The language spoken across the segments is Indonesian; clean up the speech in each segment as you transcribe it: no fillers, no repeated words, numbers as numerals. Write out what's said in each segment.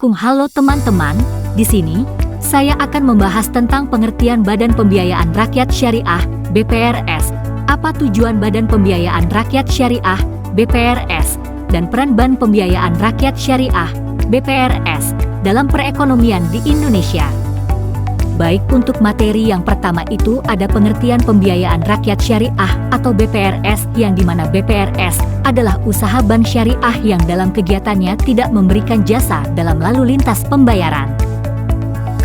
Assalamualaikum, halo teman-teman. Di sini, saya akan membahas tentang pengertian Badan Pembiayaan Rakyat Syariah, BPRS, apa tujuan Badan Pembiayaan Rakyat Syariah, BPRS, dan peran Bank Pembiayaan Rakyat Syariah, BPRS, dalam perekonomian di Indonesia. Baik, untuk materi yang pertama itu ada pengertian pembiayaan rakyat syariah atau BPRS, yang dimana BPRS adalah usaha bank syariah yang dalam kegiatannya tidak memberikan jasa dalam lalu lintas pembayaran.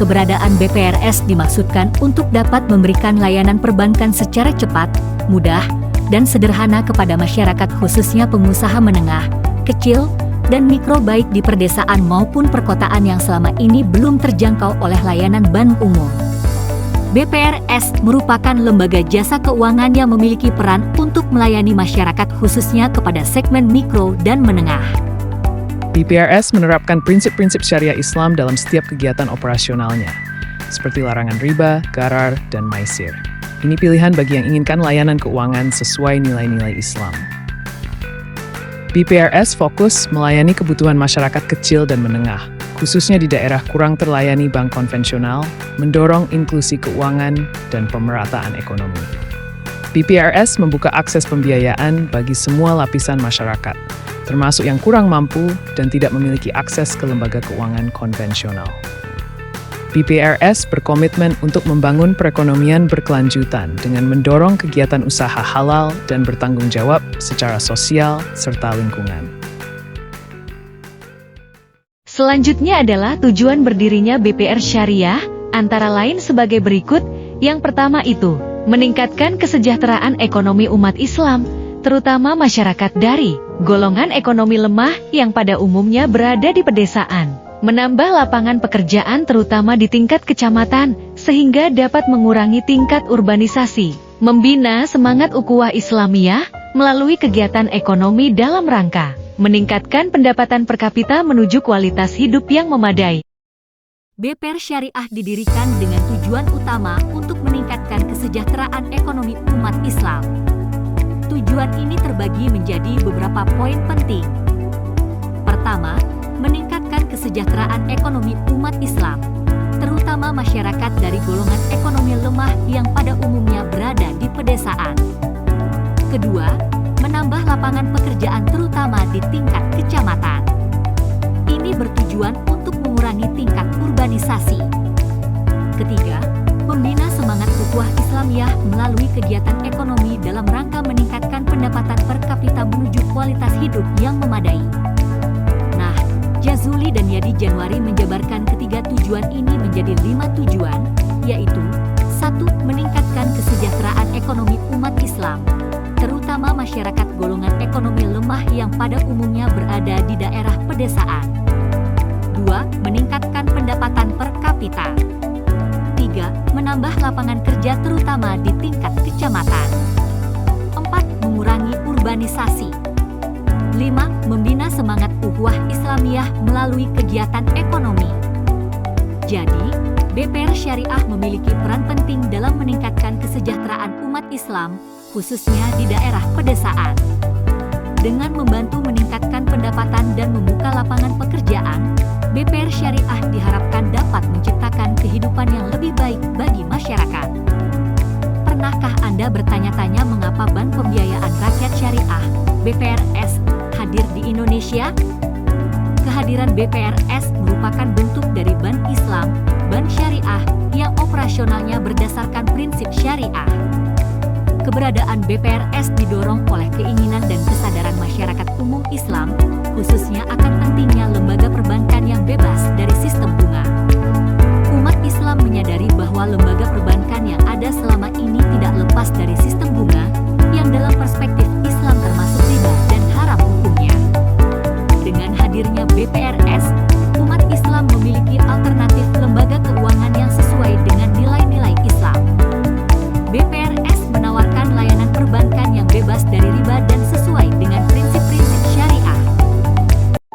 Keberadaan BPRS dimaksudkan untuk dapat memberikan layanan perbankan secara cepat, mudah, dan sederhana kepada masyarakat, khususnya pengusaha menengah, kecil, dan mikro, baik di perdesaan maupun perkotaan yang selama ini belum terjangkau oleh layanan bank umum. BPRS merupakan lembaga jasa keuangan yang memiliki peran untuk melayani masyarakat, khususnya kepada segmen mikro dan menengah. BPRS menerapkan prinsip-prinsip syariah Islam dalam setiap kegiatan operasionalnya, seperti larangan riba, gharar, dan maisir. Ini pilihan bagi yang inginkan layanan keuangan sesuai nilai-nilai Islam. BPRS fokus melayani kebutuhan masyarakat kecil dan menengah, khususnya di daerah kurang terlayani bank konvensional, mendorong inklusi keuangan dan pemerataan ekonomi. BPRS membuka akses pembiayaan bagi semua lapisan masyarakat, termasuk yang kurang mampu dan tidak memiliki akses ke lembaga keuangan konvensional. BPRS berkomitmen untuk membangun perekonomian berkelanjutan dengan mendorong kegiatan usaha halal dan bertanggung jawab secara sosial serta lingkungan. Selanjutnya adalah tujuan berdirinya BPR Syariah, antara lain sebagai berikut. Yang pertama itu, meningkatkan kesejahteraan ekonomi umat Islam, terutama masyarakat dari golongan ekonomi lemah yang pada umumnya berada di pedesaan. Menambah lapangan pekerjaan terutama di tingkat kecamatan, sehingga dapat mengurangi tingkat urbanisasi. Membina semangat ukhuwah Islamiyah melalui kegiatan ekonomi dalam rangka meningkatkan pendapatan per kapita menuju kualitas hidup yang memadai. BPR Syariah didirikan dengan tujuan utama untuk meningkatkan kesejahteraan ekonomi umat Islam. Tujuan ini terbagi menjadi beberapa poin penting. Pertama, meningkatkan kesejahteraan ekonomi umat Islam, terutama masyarakat dari golongan ekonomi lemah yang pada umumnya berada di pedesaan. Kedua, menambah lapangan pekerjaan terutama di tingkat kecamatan. Ini bertujuan untuk mengurangi tingkat urbanisasi. Ketiga, membina semangat ukhuwah Islamiyah melalui kegiatan ekonomi dalam rangka meningkatkan pendapatan per kapita menuju kualitas hidup yang memadai. Jazuli dan Yadi Januari menjabarkan ketiga tujuan ini menjadi 5 tujuan, yaitu 1. Meningkatkan kesejahteraan ekonomi umat Islam, terutama masyarakat golongan ekonomi lemah yang pada umumnya berada di daerah pedesaan. 2. Meningkatkan pendapatan per kapita. 3. Menambah lapangan kerja terutama di tingkat kecamatan. 4. Mengurangi urbanisasi. 5. Membina semangat ukhuwah Islamiyah melalui kegiatan ekonomi. Jadi, BPR Syariah memiliki peran penting dalam meningkatkan kesejahteraan umat Islam, khususnya di daerah pedesaan. Dengan membantu meningkatkan pendapatan dan membuka lapangan pekerjaan, BPR Syariah diharapkan dapat menciptakan kehidupan yang lebih baik bagi masyarakat. Pernahkah Anda bertanya-tanya mengapa Bank Pembiayaan Rakyat Syariah, BPRS, hadir di Indonesia? Kehadiran BPRS merupakan bentuk dari bank Islam, bank syariah, yang operasionalnya berdasarkan prinsip syariah. Keberadaan BPRS didorong oleh keinginan dan kesadaran masyarakat umum Islam, khususnya akan pentingnya lembaga perbankan yang bebas dari sistem bunga. Umat Islam menyadari bahwa lembaga perbankan yang ada selama ini tidak lepas dari sistem bunga, yang dalam perspektif Islam termasuk riba dan haram hukumnya. Dengan hadirnya BPRS, umat Islam memiliki alternatif lembaga keuangan yang sesuai dengan nilai-nilai Islam. BPRS menawarkan layanan perbankan yang bebas dari riba dan sesuai dengan prinsip-prinsip syariah.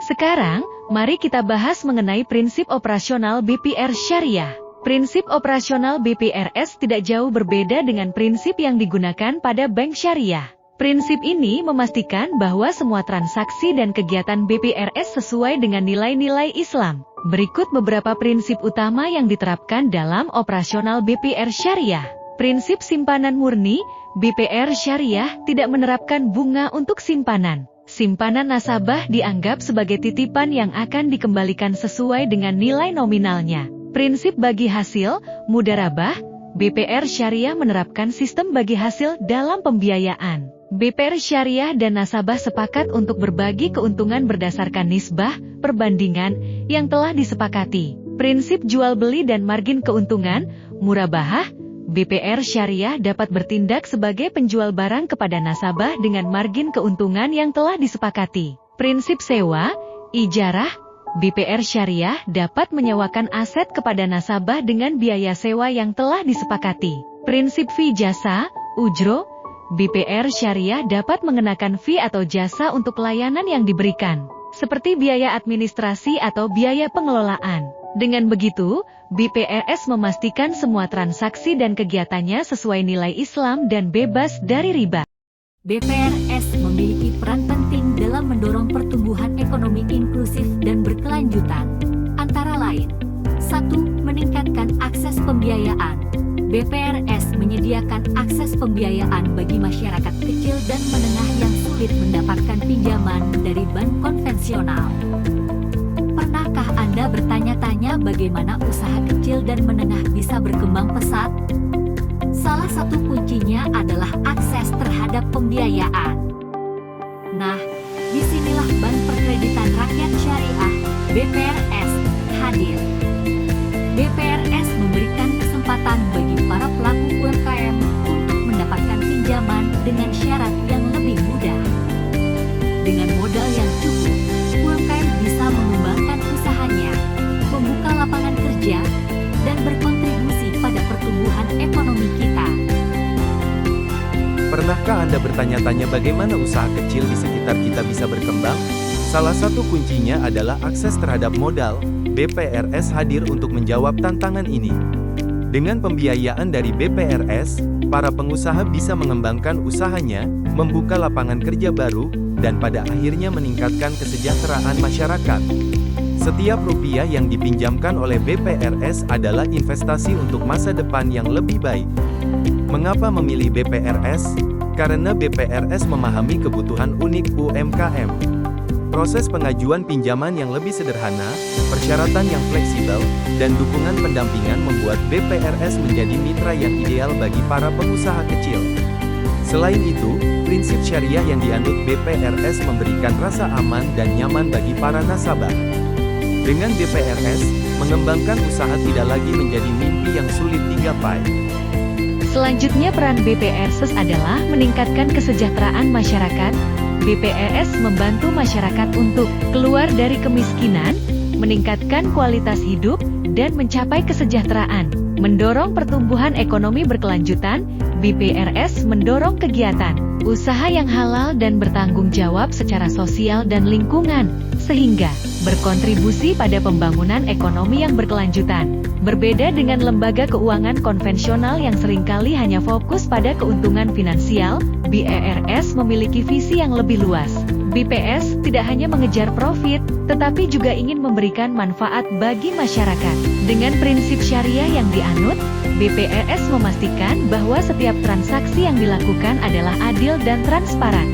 Sekarang, mari kita bahas mengenai prinsip operasional BPR Syariah. Prinsip operasional BPRS tidak jauh berbeda dengan prinsip yang digunakan pada bank syariah. Prinsip ini memastikan bahwa semua transaksi dan kegiatan BPRS sesuai dengan nilai-nilai Islam. Berikut beberapa prinsip utama yang diterapkan dalam operasional BPR Syariah. Prinsip simpanan murni, BPR Syariah tidak menerapkan bunga untuk simpanan. Simpanan nasabah dianggap sebagai titipan yang akan dikembalikan sesuai dengan nilai nominalnya. Prinsip bagi hasil, mudharabah, BPR Syariah menerapkan sistem bagi hasil dalam pembiayaan. BPR Syariah dan nasabah sepakat untuk berbagi keuntungan berdasarkan nisbah, perbandingan, yang telah disepakati. Prinsip jual beli dan margin keuntungan, murabahah, BPR Syariah dapat bertindak sebagai penjual barang kepada nasabah dengan margin keuntungan yang telah disepakati. Prinsip sewa, ijarah, BPR Syariah dapat menyewakan aset kepada nasabah dengan biaya sewa yang telah disepakati. Prinsip fee jasa, ujro, BPR Syariah dapat mengenakan fee atau jasa untuk layanan yang diberikan, seperti biaya administrasi atau biaya pengelolaan. Dengan begitu, BPRS memastikan semua transaksi dan kegiatannya sesuai nilai Islam dan bebas dari riba. BPRS memiliki peran penting dalam mendorong pertumbuhan ekonomi inklusif dan berkelanjutan. Antara lain, 1. Meningkatkan akses pembiayaan. BPRS menyediakan akses pembiayaan bagi masyarakat kecil dan menengah yang sulit mendapatkan pinjaman dari bank konvensional. Pernahkah Anda bertanya-tanya bagaimana usaha kecil dan menengah bisa berkembang pesat? Salah satu kuncinya adalah akses terhadap pembiayaan. Nah, disinilah Bank Perkreditan Rakyat Syariah, BPRS, hadir. BPRS memberikan kesempatan bagi para pelaku UMKM untuk mendapatkan pinjaman dengan syarat yang lebih mudah. Dengan modal yang cukup, UMKM bisa mengembangkan usahanya, membuka lapangan kerja, dan berkontribusi pada pertumbuhan ekonomi kita. Pernahkah Anda bertanya-tanya bagaimana usaha kecil di sekitar kita bisa berkembang? Salah satu kuncinya adalah akses terhadap modal. BPRS hadir untuk menjawab tantangan ini. Dengan pembiayaan dari BPRS, para pengusaha bisa mengembangkan usahanya, membuka lapangan kerja baru, dan pada akhirnya meningkatkan kesejahteraan masyarakat. Setiap rupiah yang dipinjamkan oleh BPRS adalah investasi untuk masa depan yang lebih baik. Mengapa memilih BPRS? Karena BPRS memahami kebutuhan unik UMKM. Proses pengajuan pinjaman yang lebih sederhana, persyaratan yang fleksibel, dan dukungan pendampingan membuat BPRS menjadi mitra yang ideal bagi para pengusaha kecil. Selain itu, prinsip syariah yang dianut BPRS memberikan rasa aman dan nyaman bagi para nasabah. Dengan BPRS, mengembangkan usaha tidak lagi menjadi mimpi yang sulit digapai. Selanjutnya peran BPRS adalah meningkatkan kesejahteraan masyarakat. BPRS membantu masyarakat untuk keluar dari kemiskinan, meningkatkan kualitas hidup, dan mencapai kesejahteraan. Mendorong pertumbuhan ekonomi berkelanjutan, BPRS mendorong kegiatan usaha yang halal dan bertanggung jawab secara sosial dan lingkungan, sehingga berkontribusi pada pembangunan ekonomi yang berkelanjutan. Berbeda dengan lembaga keuangan konvensional yang seringkali hanya fokus pada keuntungan finansial, BPRS memiliki visi yang lebih luas. BPS tidak hanya mengejar profit, tetapi juga ingin memberikan manfaat bagi masyarakat. Dengan prinsip syariah yang dianut, BPRS memastikan bahwa setiap transaksi yang dilakukan adalah adil dan transparan.